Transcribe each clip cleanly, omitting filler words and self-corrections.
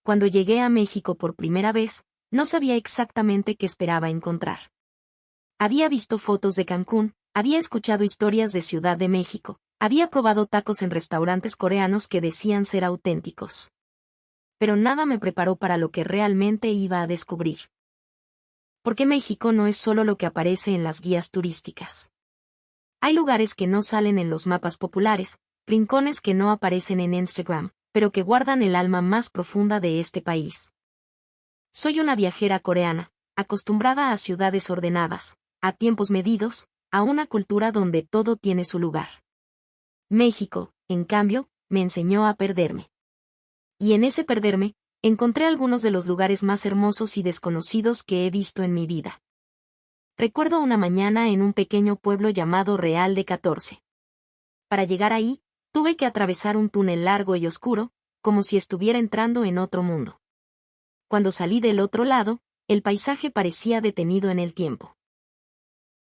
Cuando llegué a México por primera vez, no sabía exactamente qué esperaba encontrar. Había visto fotos de Cancún, había escuchado historias de Ciudad de México, había probado tacos en restaurantes coreanos que decían ser auténticos. Pero nada me preparó para lo que realmente iba a descubrir. Porque México no es solo lo que aparece en las guías turísticas. Hay lugares que no salen en los mapas populares, rincones que no aparecen en Instagram, pero que guardan el alma más profunda de este país. Soy una viajera coreana, acostumbrada a ciudades ordenadas, a tiempos medidos, a una cultura donde todo tiene su lugar. México, en cambio, me enseñó a perderme. Y en ese perderme, encontré algunos de los lugares más hermosos y desconocidos que he visto en mi vida. Recuerdo una mañana en un pequeño pueblo llamado Real de 14. Para llegar ahí, tuve que atravesar un túnel largo y oscuro, como si estuviera entrando en otro mundo. Cuando salí del otro lado, el paisaje parecía detenido en el tiempo.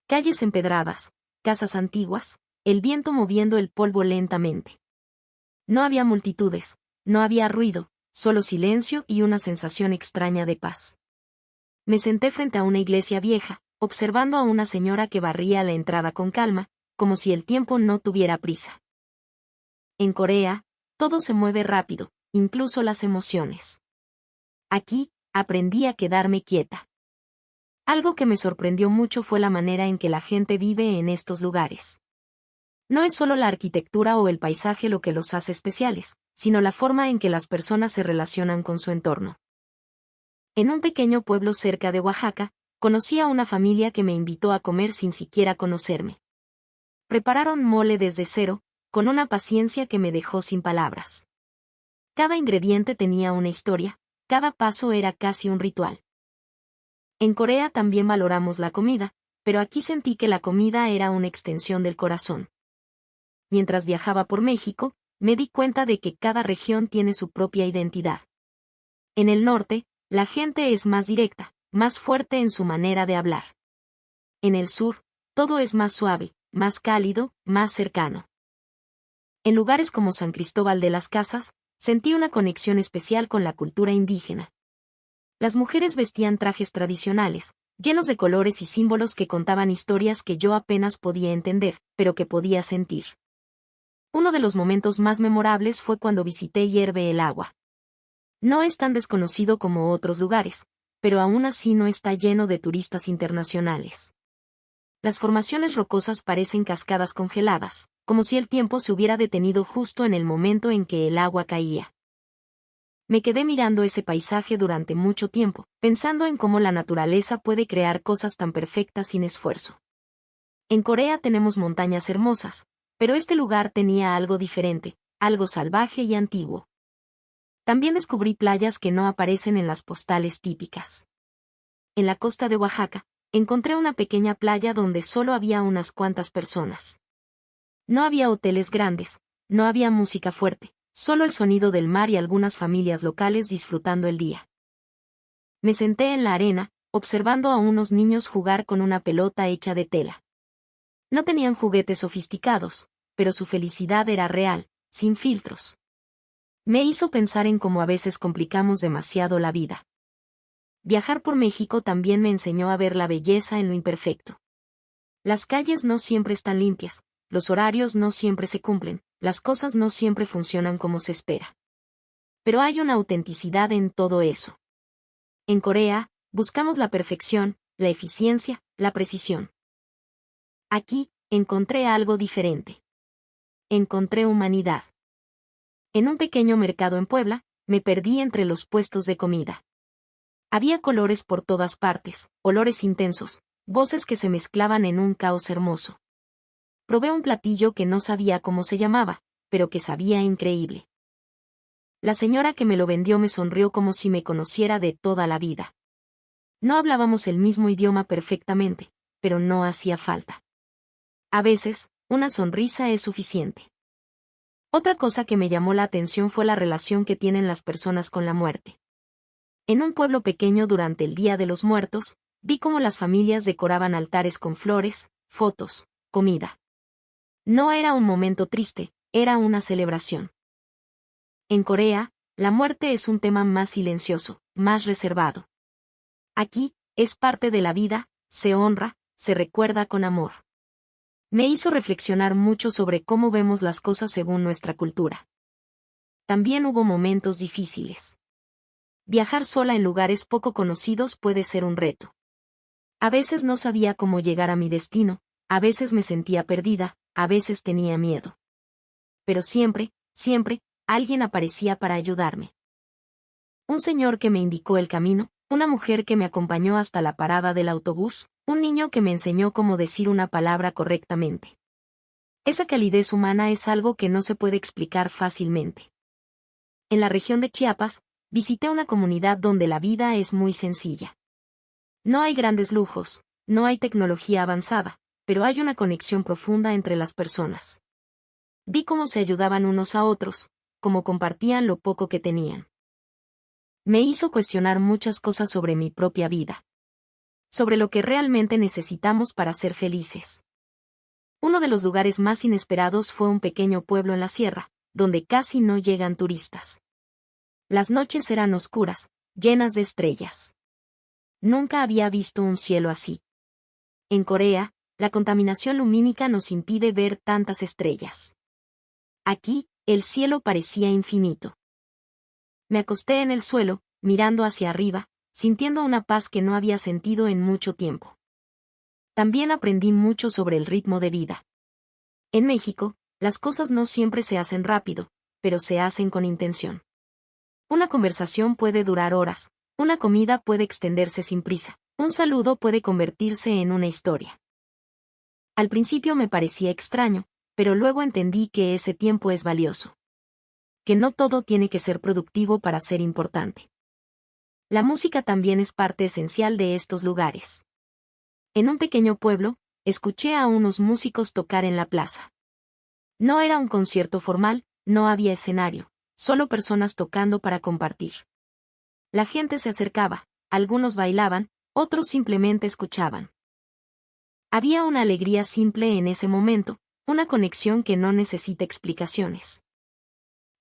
Calles empedradas, casas antiguas, el viento moviendo el polvo lentamente. No había multitudes, no había ruido, solo silencio y una sensación extraña de paz. Me senté frente a una iglesia vieja, observando a una señora que barría la entrada con calma, como si el tiempo no tuviera prisa. En Corea, todo se mueve rápido, incluso las emociones. Aquí, aprendí a quedarme quieta. Algo que me sorprendió mucho fue la manera en que la gente vive en estos lugares. No es solo la arquitectura o el paisaje lo que los hace especiales, sino la forma en que las personas se relacionan con su entorno. En un pequeño pueblo cerca de Oaxaca, conocí a una familia que me invitó a comer sin siquiera conocerme. Prepararon mole desde cero, con una paciencia que me dejó sin palabras. Cada ingrediente tenía una historia, cada paso era casi un ritual. En Corea también valoramos la comida, pero aquí sentí que la comida era una extensión del corazón. Mientras viajaba por México, me di cuenta de que cada región tiene su propia identidad. En el norte, la gente es más directa, más fuerte en su manera de hablar. En el sur, todo es más suave, más cálido, más cercano. En lugares como San Cristóbal de las Casas, sentí una conexión especial con la cultura indígena. Las mujeres vestían trajes tradicionales, llenos de colores y símbolos que contaban historias que yo apenas podía entender, pero que podía sentir. Uno de los momentos más memorables fue cuando visité Hierve el Agua. No es tan desconocido como otros lugares, pero aún así no está lleno de turistas internacionales. Las formaciones rocosas parecen cascadas congeladas, como si el tiempo se hubiera detenido justo en el momento en que el agua caía. Me quedé mirando ese paisaje durante mucho tiempo, pensando en cómo la naturaleza puede crear cosas tan perfectas sin esfuerzo. En Corea tenemos montañas hermosas, pero este lugar tenía algo diferente, algo salvaje y antiguo. También descubrí playas que no aparecen en las postales típicas. En la costa de Oaxaca, encontré una pequeña playa donde solo había unas cuantas personas. No había hoteles grandes, no había música fuerte, solo el sonido del mar y algunas familias locales disfrutando el día. Me senté en la arena, observando a unos niños jugar con una pelota hecha de tela. No tenían juguetes sofisticados, pero su felicidad era real, sin filtros. Me hizo pensar en cómo a veces complicamos demasiado la vida. Viajar por México también me enseñó a ver la belleza en lo imperfecto. Las calles no siempre están limpias, los horarios no siempre se cumplen, las cosas no siempre funcionan como se espera. Pero hay una autenticidad en todo eso. En Corea, buscamos la perfección, la eficiencia, la precisión. Aquí, encontré algo diferente. Encontré humanidad. En un pequeño mercado en Puebla, me perdí entre los puestos de comida. Había colores por todas partes, olores intensos, voces que se mezclaban en un caos hermoso. Probé un platillo que no sabía cómo se llamaba, pero que sabía increíble. La señora que me lo vendió me sonrió como si me conociera de toda la vida. No hablábamos el mismo idioma perfectamente, pero no hacía falta. A veces, una sonrisa es suficiente. Otra cosa que me llamó la atención fue la relación que tienen las personas con la muerte. En un pueblo pequeño durante el Día de los Muertos, vi cómo las familias decoraban altares con flores, fotos, comida. No era un momento triste, era una celebración. En Corea, la muerte es un tema más silencioso, más reservado. Aquí, es parte de la vida, se honra, se recuerda con amor. Me hizo reflexionar mucho sobre cómo vemos las cosas según nuestra cultura. También hubo momentos difíciles. Viajar sola en lugares poco conocidos puede ser un reto. A veces no sabía cómo llegar a mi destino, a veces me sentía perdida, a veces tenía miedo. Pero siempre, alguien aparecía para ayudarme. Un señor que me indicó el camino, una mujer que me acompañó hasta la parada del autobús, un niño que me enseñó cómo decir una palabra correctamente. Esa calidez humana es algo que no se puede explicar fácilmente. En la región de Chiapas, visité una comunidad donde la vida es muy sencilla. No hay grandes lujos, no hay tecnología avanzada, pero hay una conexión profunda entre las personas. Vi cómo se ayudaban unos a otros, cómo compartían lo poco que tenían. Me hizo cuestionar muchas cosas sobre mi propia vida. Sobre lo que realmente necesitamos para ser felices. Uno de los lugares más inesperados fue un pequeño pueblo en la sierra, donde casi no llegan turistas. Las noches eran oscuras, llenas de estrellas. Nunca había visto un cielo así. En Corea, la contaminación lumínica nos impide ver tantas estrellas. Aquí, el cielo parecía infinito. Me acosté en el suelo, mirando hacia arriba, sintiendo una paz que no había sentido en mucho tiempo. También aprendí mucho sobre el ritmo de vida. En México, las cosas no siempre se hacen rápido, pero se hacen con intención. Una conversación puede durar horas, una comida puede extenderse sin prisa, un saludo puede convertirse en una historia. Al principio me parecía extraño, pero luego entendí que ese tiempo es valioso. Que no todo tiene que ser productivo para ser importante. La música también es parte esencial de estos lugares. En un pequeño pueblo, escuché a unos músicos tocar en la plaza. No era un concierto formal, no había escenario, solo personas tocando para compartir. La gente se acercaba, algunos bailaban, otros simplemente escuchaban. Había una alegría simple en ese momento, una conexión que no necesita explicaciones.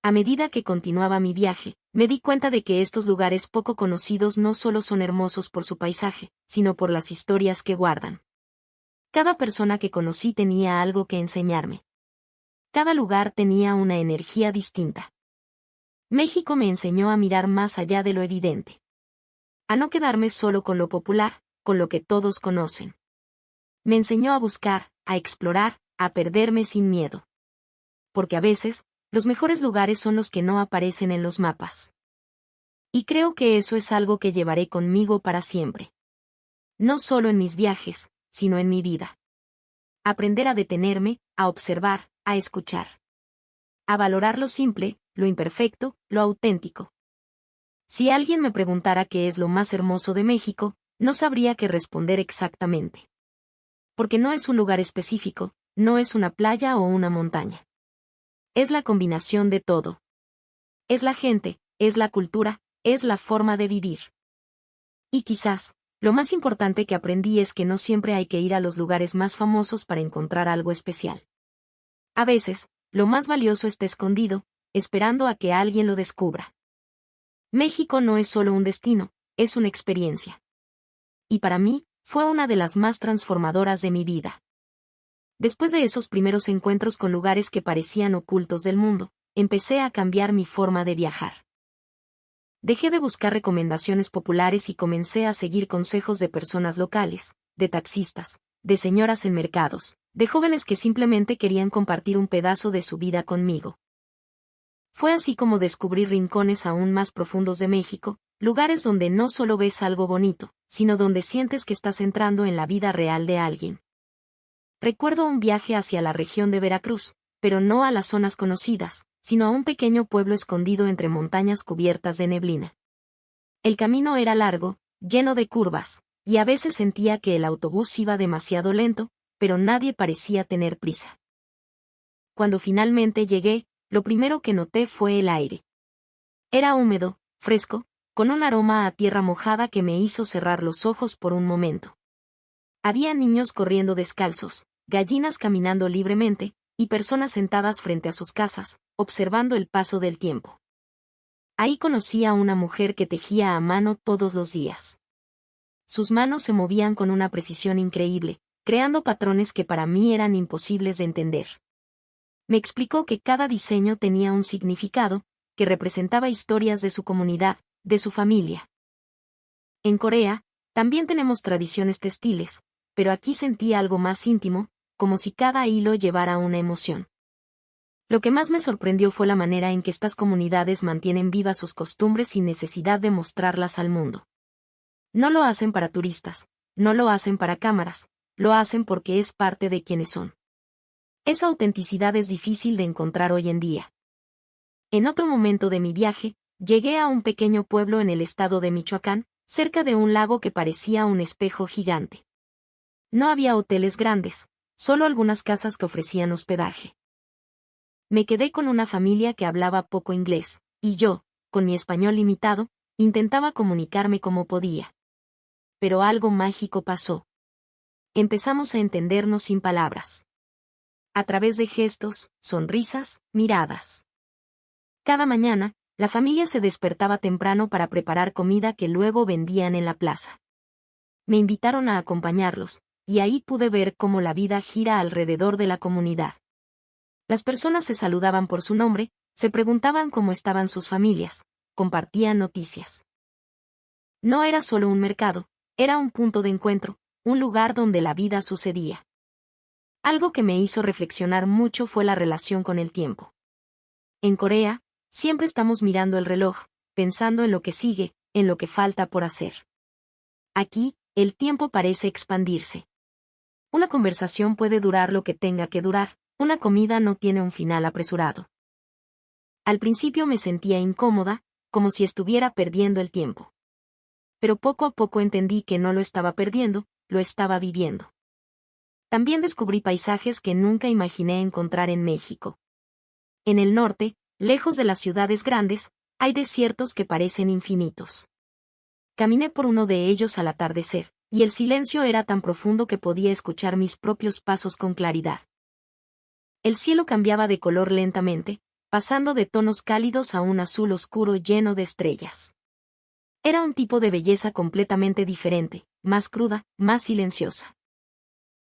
A medida que continuaba mi viaje, me di cuenta de que estos lugares poco conocidos no solo son hermosos por su paisaje, sino por las historias que guardan. Cada persona que conocí tenía algo que enseñarme. Cada lugar tenía una energía distinta. México me enseñó a mirar más allá de lo evidente. A no quedarme solo con lo popular, con lo que todos conocen. Me enseñó a buscar, a explorar, a perderme sin miedo. Porque a veces, los mejores lugares son los que no aparecen en los mapas. Y creo que eso es algo que llevaré conmigo para siempre. No solo en mis viajes, sino en mi vida. Aprender a detenerme, a observar, a escuchar. A valorar lo simple, lo imperfecto, lo auténtico. Si alguien me preguntara qué es lo más hermoso de México, no sabría qué responder exactamente. Porque no es un lugar específico, no es una playa o una montaña. Es la combinación de todo. Es la gente, es la cultura, es la forma de vivir. Y quizás, lo más importante que aprendí es que no siempre hay que ir a los lugares más famosos para encontrar algo especial. A veces, lo más valioso está escondido, esperando a que alguien lo descubra. México no es solo un destino, es una experiencia. Y para mí, fue una de las más transformadoras de mi vida. Después de esos primeros encuentros con lugares que parecían ocultos del mundo, empecé a cambiar mi forma de viajar. Dejé de buscar recomendaciones populares y comencé a seguir consejos de personas locales, de taxistas, de señoras en mercados, de jóvenes que simplemente querían compartir un pedazo de su vida conmigo. Fue así como descubrí rincones aún más profundos de México, lugares donde no solo ves algo bonito, sino donde sientes que estás entrando en la vida real de alguien. Recuerdo un viaje hacia la región de Veracruz, pero no a las zonas conocidas, sino a un pequeño pueblo escondido entre montañas cubiertas de neblina. El camino era largo, lleno de curvas, y a veces sentía que el autobús iba demasiado lento, pero nadie parecía tener prisa. Cuando finalmente llegué, lo primero que noté fue el aire. Era húmedo, fresco, con un aroma a tierra mojada que me hizo cerrar los ojos por un momento. Había niños corriendo descalzos, gallinas caminando libremente, y personas sentadas frente a sus casas, observando el paso del tiempo. Ahí conocí a una mujer que tejía a mano todos los días. Sus manos se movían con una precisión increíble, creando patrones que para mí eran imposibles de entender. Me explicó que cada diseño tenía un significado, que representaba historias de su comunidad, de su familia. En Corea, también tenemos tradiciones textiles, pero aquí sentí algo más íntimo, como si cada hilo llevara una emoción. Lo que más me sorprendió fue la manera en que estas comunidades mantienen vivas sus costumbres sin necesidad de mostrarlas al mundo. No lo hacen para turistas, no lo hacen para cámaras, lo hacen porque es parte de quienes son. Esa autenticidad es difícil de encontrar hoy en día. En otro momento de mi viaje, llegué a un pequeño pueblo en el estado de Michoacán, cerca de un lago que parecía un espejo gigante. No había hoteles grandes, solo algunas casas que ofrecían hospedaje. Me quedé con una familia que hablaba poco inglés, y yo, con mi español limitado, intentaba comunicarme como podía. Pero algo mágico pasó. Empezamos a entendernos sin palabras. A través de gestos, sonrisas, miradas. Cada mañana, la familia se despertaba temprano para preparar comida que luego vendían en la plaza. Me invitaron a acompañarlos, y ahí pude ver cómo la vida gira alrededor de la comunidad. Las personas se saludaban por su nombre, se preguntaban cómo estaban sus familias, compartían noticias. No era solo un mercado, era un punto de encuentro, un lugar donde la vida sucedía. Algo que me hizo reflexionar mucho fue la relación con el tiempo. En Corea, siempre estamos mirando el reloj, pensando en lo que sigue, en lo que falta por hacer. Aquí, el tiempo parece expandirse. Una conversación puede durar lo que tenga que durar, una comida no tiene un final apresurado. Al principio me sentía incómoda, como si estuviera perdiendo el tiempo. Pero poco a poco entendí que no lo estaba perdiendo, lo estaba viviendo. También descubrí paisajes que nunca imaginé encontrar en México. En el norte, lejos de las ciudades grandes, hay desiertos que parecen infinitos. Caminé por uno de ellos al atardecer, y el silencio era tan profundo que podía escuchar mis propios pasos con claridad. El cielo cambiaba de color lentamente, pasando de tonos cálidos a un azul oscuro lleno de estrellas. Era un tipo de belleza completamente diferente, más cruda, más silenciosa.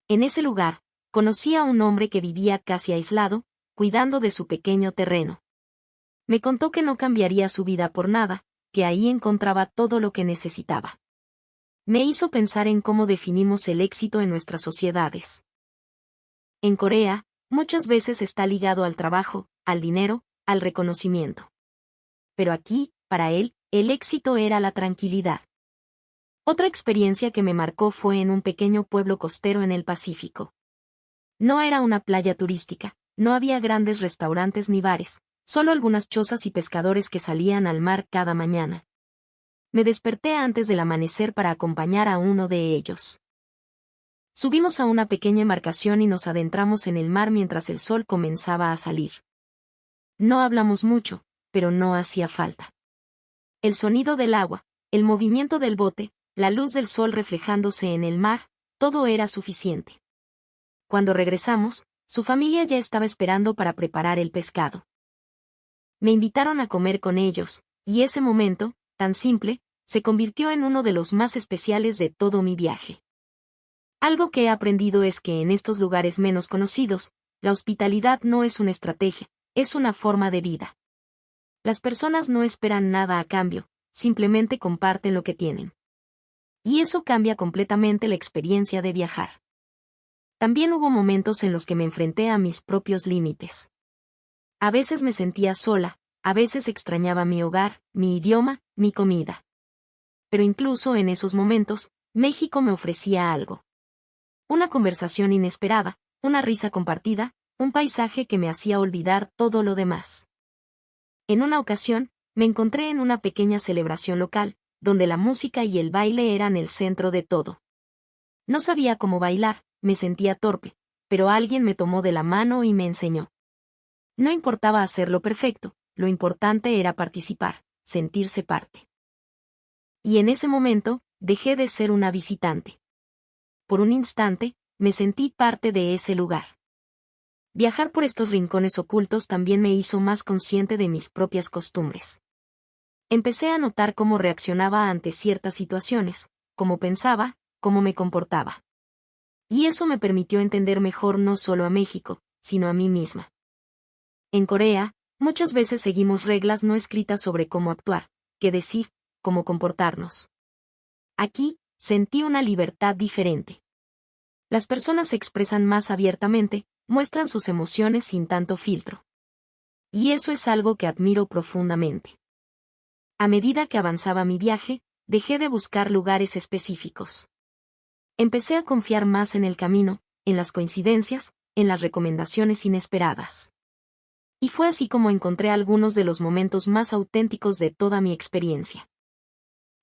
En ese lugar, conocí a un hombre que vivía casi aislado, cuidando de su pequeño terreno. Me contó que no cambiaría su vida por nada, que ahí encontraba todo lo que necesitaba. Me hizo pensar en cómo definimos el éxito en nuestras sociedades. En Corea, muchas veces está ligado al trabajo, al dinero, al reconocimiento. Pero aquí, para él, el éxito era la tranquilidad. Otra experiencia que me marcó fue en un pequeño pueblo costero en el Pacífico. No era una playa turística, no había grandes restaurantes ni bares, solo algunas chozas y pescadores que salían al mar cada mañana. Me desperté antes del amanecer para acompañar a uno de ellos. Subimos a una pequeña embarcación y nos adentramos en el mar mientras el sol comenzaba a salir. No hablamos mucho, pero no hacía falta. El sonido del agua, el movimiento del bote, la luz del sol reflejándose en el mar, todo era suficiente. Cuando regresamos, su familia ya estaba esperando para preparar el pescado. Me invitaron a comer con ellos, y ese momento, tan simple, se convirtió en uno de los más especiales de todo mi viaje. Algo que he aprendido es que en estos lugares menos conocidos, la hospitalidad no es una estrategia, es una forma de vida. Las personas no esperan nada a cambio, simplemente comparten lo que tienen. Y eso cambia completamente la experiencia de viajar. También hubo momentos en los que me enfrenté a mis propios límites. A veces me sentía sola, a veces extrañaba mi hogar, mi idioma, mi comida. Pero incluso en esos momentos, México me ofrecía algo. Una conversación inesperada, una risa compartida, un paisaje que me hacía olvidar todo lo demás. En una ocasión, me encontré en una pequeña celebración local, donde la música y el baile eran el centro de todo. No sabía cómo bailar, me sentía torpe, pero alguien me tomó de la mano y me enseñó. No importaba hacerlo perfecto, lo importante era participar, sentirse parte. Y en ese momento, dejé de ser una visitante. Por un instante, me sentí parte de ese lugar. Viajar por estos rincones ocultos también me hizo más consciente de mis propias costumbres. Empecé a notar cómo reaccionaba ante ciertas situaciones, cómo pensaba, cómo me comportaba. Y eso me permitió entender mejor no solo a México, sino a mí misma. En Corea, muchas veces seguimos reglas no escritas sobre cómo actuar, qué decir, cómo comportarnos. Aquí, sentí una libertad diferente. Las personas se expresan más abiertamente, muestran sus emociones sin tanto filtro. Y eso es algo que admiro profundamente. A medida que avanzaba mi viaje, dejé de buscar lugares específicos. Empecé a confiar más en el camino, en las coincidencias, en las recomendaciones inesperadas. Y fue así como encontré algunos de los momentos más auténticos de toda mi experiencia.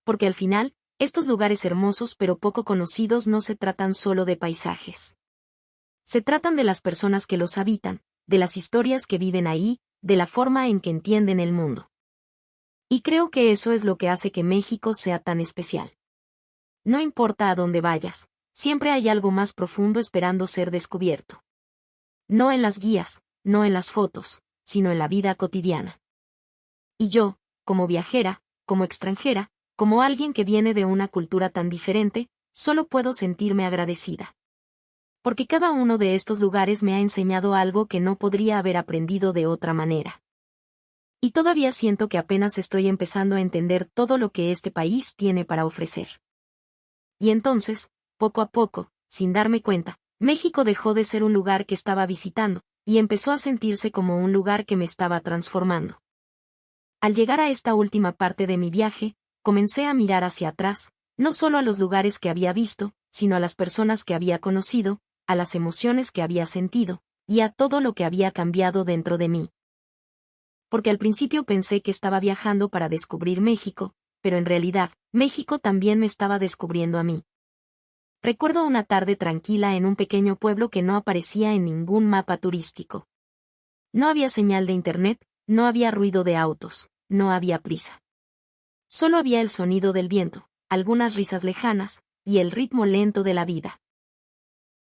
Porque al final, estos lugares hermosos pero poco conocidos no se tratan solo de paisajes. Se tratan de las personas que los habitan, de las historias que viven ahí, de la forma en que entienden el mundo. Y creo que eso es lo que hace que México sea tan especial. No importa a dónde vayas, siempre hay algo más profundo esperando ser descubierto. No en las guías, no en las fotos, sino en la vida cotidiana. Y yo, como viajera, como extranjera, como alguien que viene de una cultura tan diferente, solo puedo sentirme agradecida. Porque cada uno de estos lugares me ha enseñado algo que no podría haber aprendido de otra manera. Y todavía siento que apenas estoy empezando a entender todo lo que este país tiene para ofrecer. Y entonces, poco a poco, sin darme cuenta, México dejó de ser un lugar que estaba visitando, y empezó a sentirse como un lugar que me estaba transformando. Al llegar a esta última parte de mi viaje, comencé a mirar hacia atrás, no solo a los lugares que había visto, sino a las personas que había conocido, a las emociones que había sentido, y a todo lo que había cambiado dentro de mí. Porque al principio pensé que estaba viajando para descubrir México, pero en realidad, México también me estaba descubriendo a mí. Recuerdo una tarde tranquila en un pequeño pueblo que no aparecía en ningún mapa turístico. No había señal de internet, no había ruido de autos, no había prisa. Solo había el sonido del viento, algunas risas lejanas, y el ritmo lento de la vida.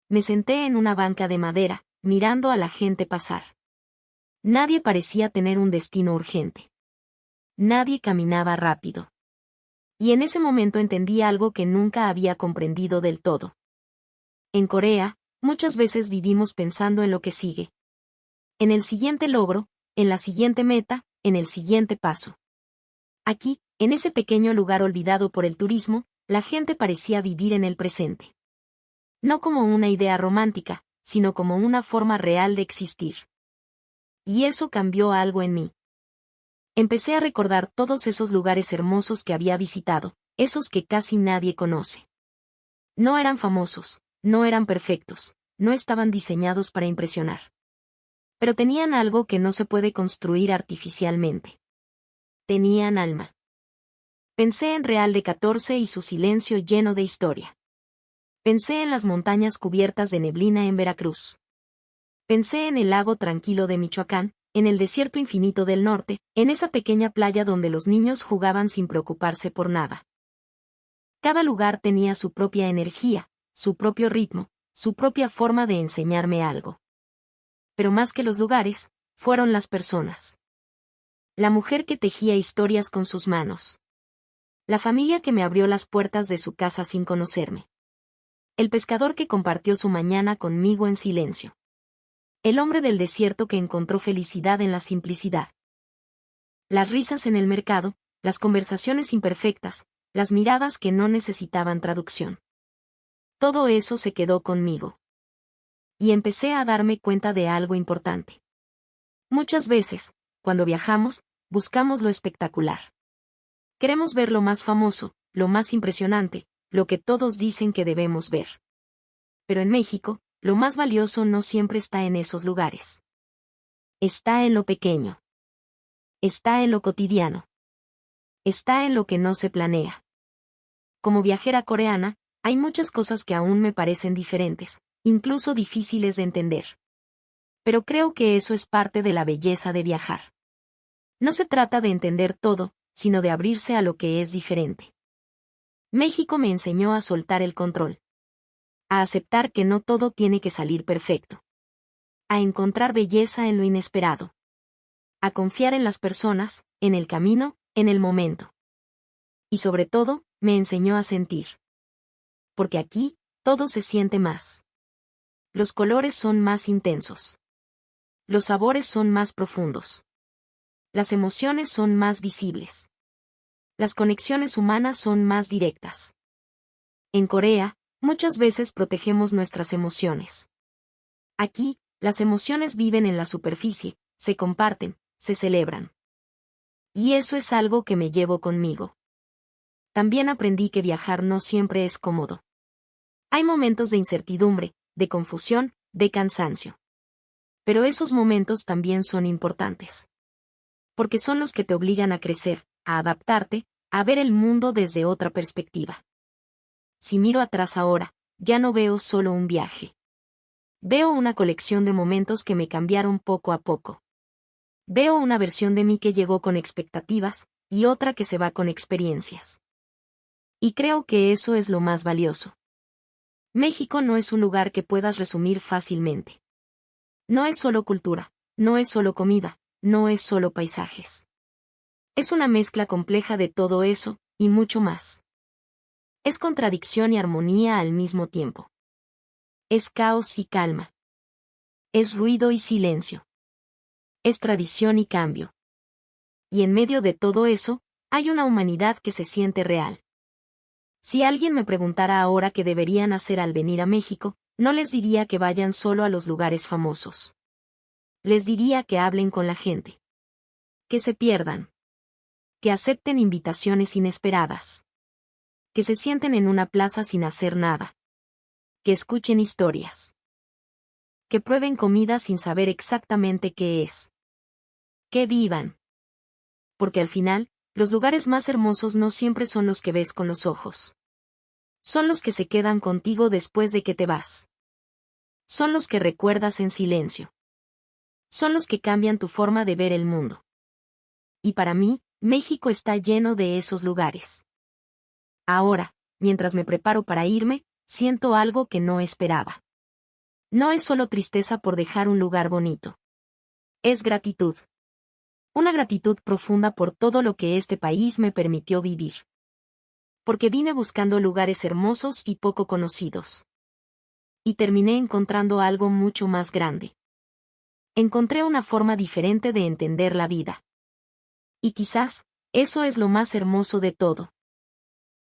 Me senté en una banca de madera, mirando a la gente pasar. Nadie parecía tener un destino urgente. Nadie caminaba rápido. Y en ese momento entendí algo que nunca había comprendido del todo. En Corea, muchas veces vivimos pensando en lo que sigue. En el siguiente logro, en la siguiente meta, en el siguiente paso. Aquí, en ese pequeño lugar olvidado por el turismo, la gente parecía vivir en el presente. No como una idea romántica, sino como una forma real de existir. Y eso cambió algo en mí. Empecé a recordar todos esos lugares hermosos que había visitado, esos que casi nadie conoce. No eran famosos, no eran perfectos, no estaban diseñados para impresionar. Pero tenían algo que no se puede construir artificialmente. Tenían alma. Pensé en Real de 14 y su silencio lleno de historia. Pensé en las montañas cubiertas de neblina en Veracruz. Pensé en el lago tranquilo de Michoacán, en el desierto infinito del norte, en esa pequeña playa donde los niños jugaban sin preocuparse por nada. Cada lugar tenía su propia energía, su propio ritmo, su propia forma de enseñarme algo. Pero más que los lugares, fueron las personas. La mujer que tejía historias con sus manos. La familia que me abrió las puertas de su casa sin conocerme. El pescador que compartió su mañana conmigo en silencio. El hombre del desierto que encontró felicidad en la simplicidad. Las risas en el mercado, las conversaciones imperfectas, las miradas que no necesitaban traducción. Todo eso se quedó conmigo. Y empecé a darme cuenta de algo importante. Muchas veces, cuando viajamos, buscamos lo espectacular. Queremos ver lo más famoso, lo más impresionante, lo que todos dicen que debemos ver. Pero en México, lo más valioso no siempre está en esos lugares. Está en lo pequeño. Está en lo cotidiano. Está en lo que no se planea. Como viajera coreana, hay muchas cosas que aún me parecen diferentes, incluso difíciles de entender. Pero creo que eso es parte de la belleza de viajar. No se trata de entender todo, sino de abrirse a lo que es diferente. México me enseñó a soltar el control. A aceptar que no todo tiene que salir perfecto. A encontrar belleza en lo inesperado. A confiar en las personas, en el camino, en el momento. Y sobre todo, me enseñó a sentir. Porque aquí, todo se siente más. Los colores son más intensos. Los sabores son más profundos. Las emociones son más visibles. Las conexiones humanas son más directas. En Corea, muchas veces protegemos nuestras emociones. Aquí, las emociones viven en la superficie, se comparten, se celebran. Y eso es algo que me llevo conmigo. También aprendí que viajar no siempre es cómodo. Hay momentos de incertidumbre, de confusión, de cansancio. Pero esos momentos también son importantes. Porque son los que te obligan a crecer, a adaptarte, a ver el mundo desde otra perspectiva. Si miro atrás ahora, ya no veo solo un viaje. Veo una colección de momentos que me cambiaron poco a poco. Veo una versión de mí que llegó con expectativas, y otra que se va con experiencias. Y creo que eso es lo más valioso. México no es un lugar que puedas resumir fácilmente. No es solo cultura, no es solo comida, no es solo paisajes. Es una mezcla compleja de todo eso, y mucho más. Es contradicción y armonía al mismo tiempo. Es caos y calma. Es ruido y silencio. Es tradición y cambio. Y en medio de todo eso, hay una humanidad que se siente real. Si alguien me preguntara ahora qué deberían hacer al venir a México, no les diría que vayan solo a los lugares famosos. Les diría que hablen con la gente. Que se pierdan. Que acepten invitaciones inesperadas. Que se sienten en una plaza sin hacer nada. Que escuchen historias. Que prueben comida sin saber exactamente qué es. Que vivan. Porque al final, los lugares más hermosos no siempre son los que ves con los ojos. Son los que se quedan contigo después de que te vas. Son los que recuerdas en silencio. Son los que cambian tu forma de ver el mundo. Y para mí, México está lleno de esos lugares. Ahora, mientras me preparo para irme, siento algo que no esperaba. No es solo tristeza por dejar un lugar bonito. Es gratitud. Una gratitud profunda por todo lo que este país me permitió vivir. Porque vine buscando lugares hermosos y poco conocidos. Y terminé encontrando algo mucho más grande. Encontré una forma diferente de entender la vida. Y quizás, eso es lo más hermoso de todo.